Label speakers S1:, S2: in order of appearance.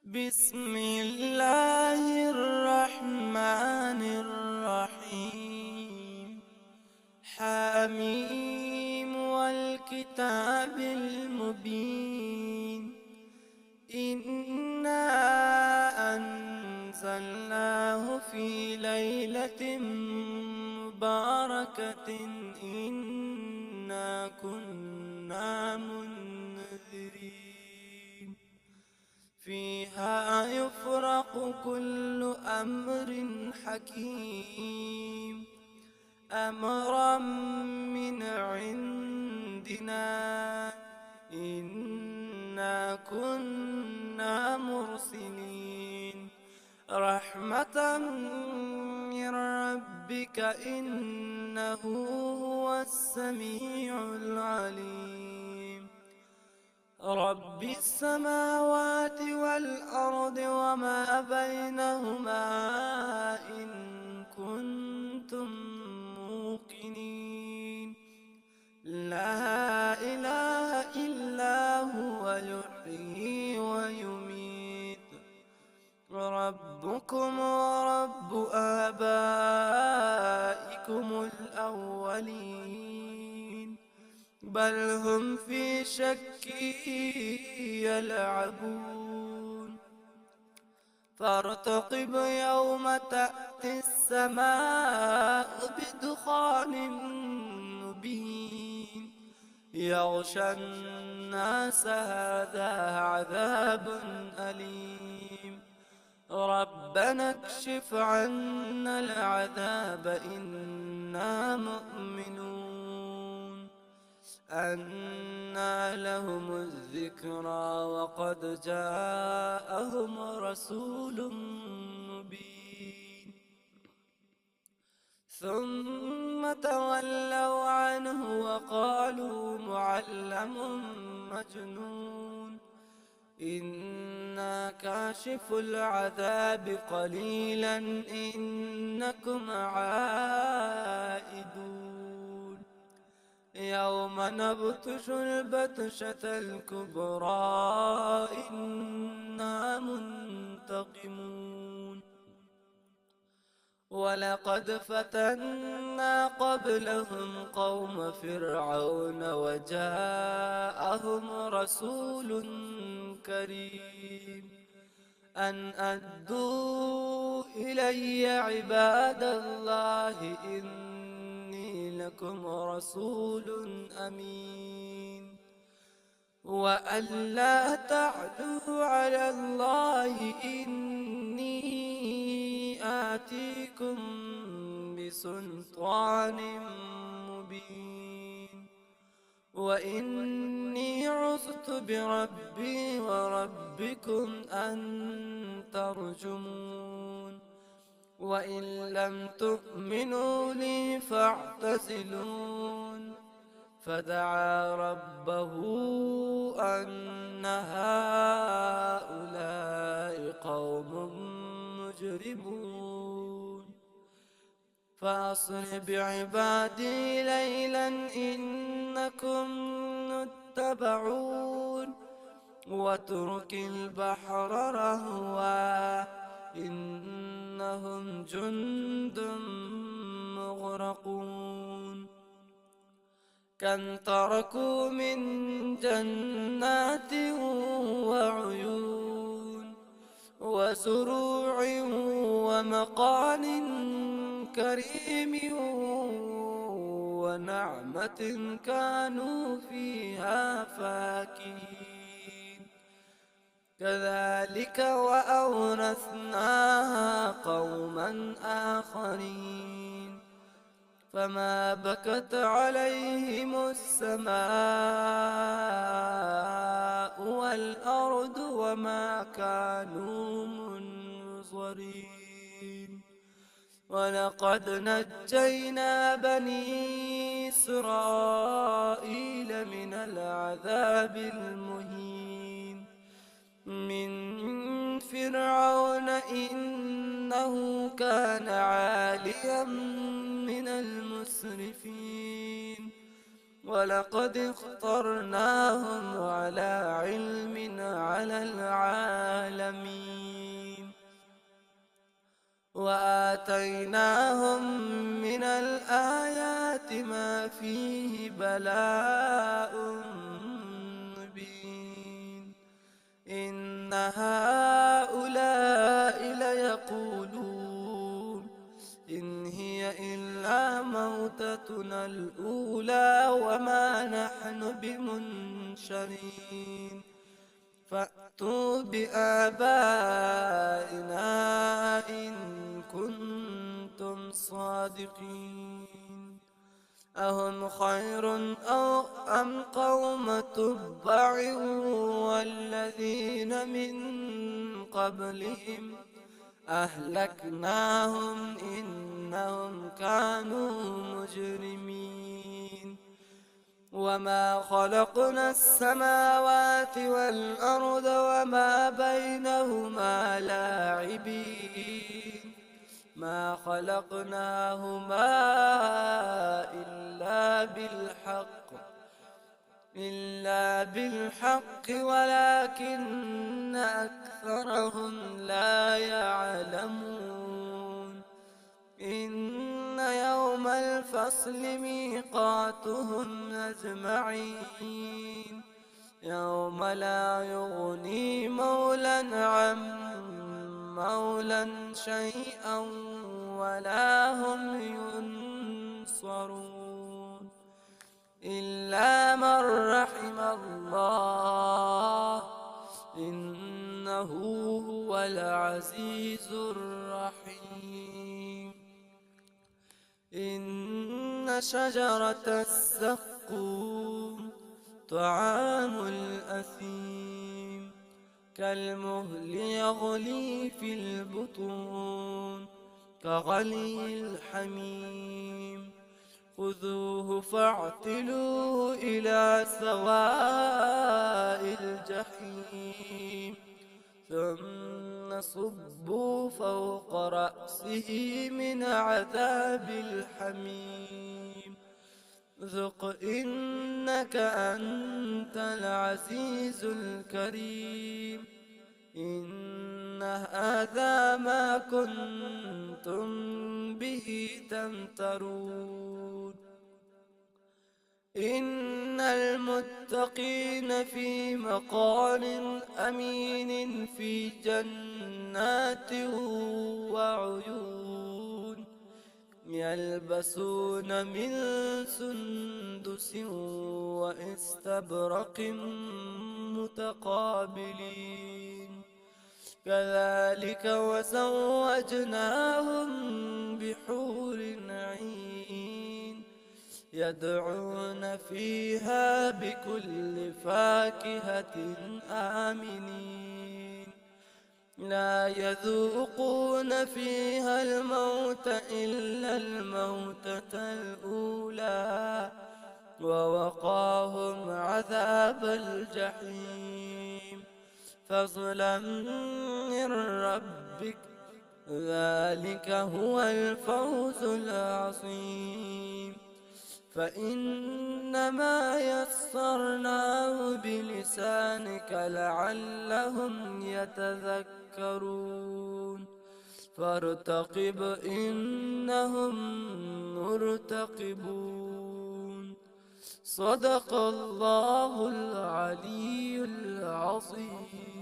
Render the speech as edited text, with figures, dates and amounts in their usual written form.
S1: بسم الله الرحمن الرحيم. حميم والكتاب المبين. إنا أنزلناه في ليلة مباركة إنا كنا منذرين فيها يفرق كل أمر حكيم أمرا من عندنا إنا كنا مرسلين رحمة من ربك إنه هو السميع العليم. رب السماوات والأرض وما بينهما إن كنتم موقنين. لا إله إلا هو يحيي ويميت. ربكم ورب آبائكم الأولين بل هم في شك يلعبون. فارتقب يوم تأتي السماء بدخان مبين يغشى الناس هذا عذاب أليم. ربنا اكشف عنا العذاب إنا مؤمنون. أنى لهم الذكرى وقد جاءهم رسول مبين ثم تولوا عنه وقالوا معلم مجنون. إنا كاشف العذاب قليلا إنكم عائدون. يوم نبطش البطشة الكبرى إنا منتقمون. ولقد فتنا قبلهم قوم فرعون وجاءهم رسول كريم أن أدوا إلي عباد الله إني لكم رسول أمين وأن لا تعدوا على الله إني آتيكم بسلطان مبين وإني عذت بربي وربكم أن ترجمون. وإن لم تؤمنوا لي فاعتزلون. فدعا ربه أن هؤلاء قوم مجرمون. فأصر بعبادي ليلا إنكم متبعون. واترك البحر رهوا إنهم جند مغرقون. كم تركوا من جنات وعيون وزروع ومقال كريم ونعمة كانوا فيها فاكهين. كذلك وأورثناها قوما آخرين. فما بكت عليهم السماء والأرض وما كانوا منظرين. ولقد نجينا بني إسرائيل من العذاب المهين من فرعون إنه كان عاليا من المسرفين. ولقد اخترناهم على علم على العالمين وآتيناهم من الآيات ما فيه بلاء مبين إن هؤلاء ليقولون إن هي إلا موتتنا الأولى وما نحن بمنشرين فأتوا بآبائنا إن كنتم صادقين أهم خير أم قوم تبع والذين من قبلهم أهلكناهم إنهم كانوا مجرمين وما خلقنا السماوات والأرض وما بينهما لاعبين ما خلقناهما إلا بالحق ولكن أكثرهم لا يعلمون إن يوم الفصل ميقاتهم أجمعين يوم لا يغني مولى عن مولى شيئا ولا هم ينصرون إلا من رحم الله إنه هو العزيز الرحيم إن شجرة الزقوم طعام الأثيم كالمهل يغلي في البطون كغلي الحميم خذوه فاعتلوه إلى سواء الجحيم ثم صبوا فوق رأسه من عذاب الحميم ذق إنك أنت العزيز الكريم إن هذا ما كنتم به تمترون إن المتقين في مقام أمين في جنات وعيون يلبسون من سندس واستبرق متقابلين كذلك وزوجناهم بحور عين يدعون فيها بكل فاكهة آمنين لا يذوقون فيها الموت إلا الموتة الأولى ووقاهم عذاب الجحيم فضلا من ربك ذلك هو الفوز العظيم فإنما يسرناه بلسانك لعلهم يتذكرون فارتقب إنهم مرتقبون صدق الله العلي العظيم.